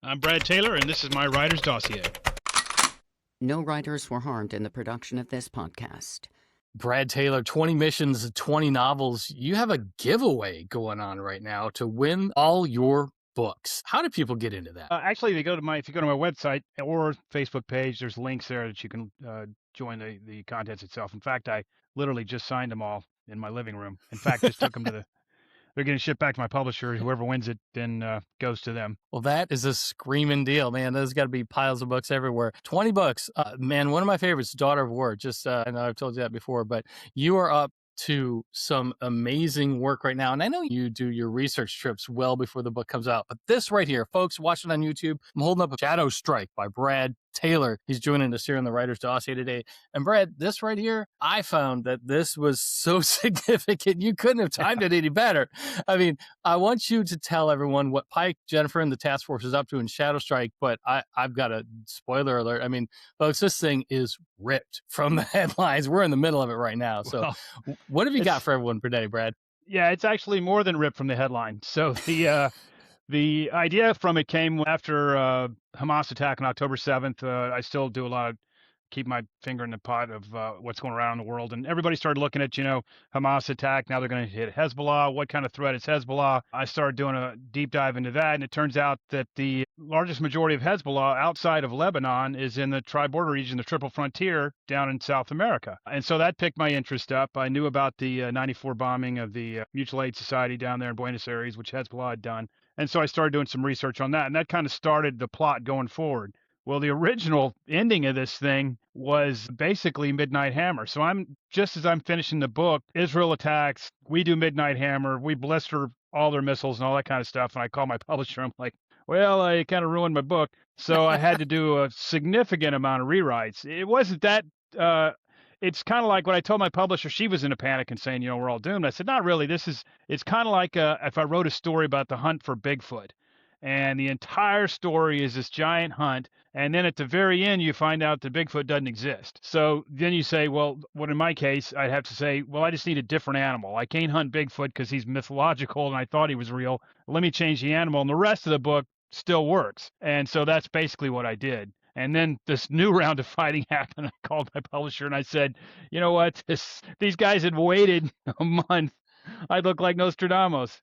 I'm Brad Taylor, and this is my writer's dossier. No writers were harmed in the production of this podcast. Brad Taylor, 20 missions, 20 novels. You have a giveaway going on right now to win all your books. How do people get into that? Actually, if you go to my website or Facebook page, there's links there that you can join the contents itself. In fact, I literally just signed them all in my living room. In fact, just took them to they're getting shipped back to my publisher. Whoever wins it then goes to them. Well, that is a screaming deal, man. There's got to be piles of books everywhere. 20 books. Man, one of my favorites, Daughter of War. I know I've told you that before, but you are up to some amazing work right now. And I know you do your research trips well before the book comes out. But this right here, folks, watching on YouTube, I'm holding up a Shadow Strike by Brad Taylor. He's joining us here in the Writer's Dossier today. And Brad, this right here, I found that this was so significant. You couldn't have timed it any better. I mean, I want you to tell everyone what Pike, Jennifer, and the task force is up to in Shadow Strike, but I've got a spoiler alert. I mean, folks, this thing is ripped from the headlines. We're in the middle of it right now. So what have you got for everyone today, Brad? Yeah, it's actually more than ripped from the headline. So the idea from it came after Hamas attack on October 7th. I still do a lot of keep my finger in the pot of what's going around in the world. And everybody started looking at, Hamas attack. Now they're going to hit Hezbollah. What kind of threat is Hezbollah? I started doing a deep dive into that. And it turns out that the largest majority of Hezbollah outside of Lebanon is in the tri-border region, the Triple Frontier down in South America. And so that picked my interest up. I knew about the 94 bombing of the Mutual Aid Society down there in Buenos Aires, which Hezbollah had done. And so I started doing some research on that. And that kind of started the plot going forward. Well, the original ending of this thing was basically Midnight Hammer. So just as I'm finishing the book, Israel attacks, we do Midnight Hammer, we blister all their missiles and all that kind of stuff. And I call my publisher, I'm like, well, I kind of ruined my book. So I had to do a significant amount of rewrites. It wasn't that, it's kind of like what I told my publisher, she was in a panic and saying, we're all doomed. I said, not really. It's kind of like if I wrote a story about the hunt for Bigfoot. And the entire story is this giant hunt. And then at the very end, you find out that Bigfoot doesn't exist. So then you say, well, what in my case, I'd have to say, well, I just need a different animal. I can't hunt Bigfoot because he's mythological and I thought he was real. Let me change the animal. And the rest of the book still works. And so that's basically what I did. And then this new round of fighting happened. I called my publisher and I said, you know what? These guys had waited a month. I look like Nostradamus.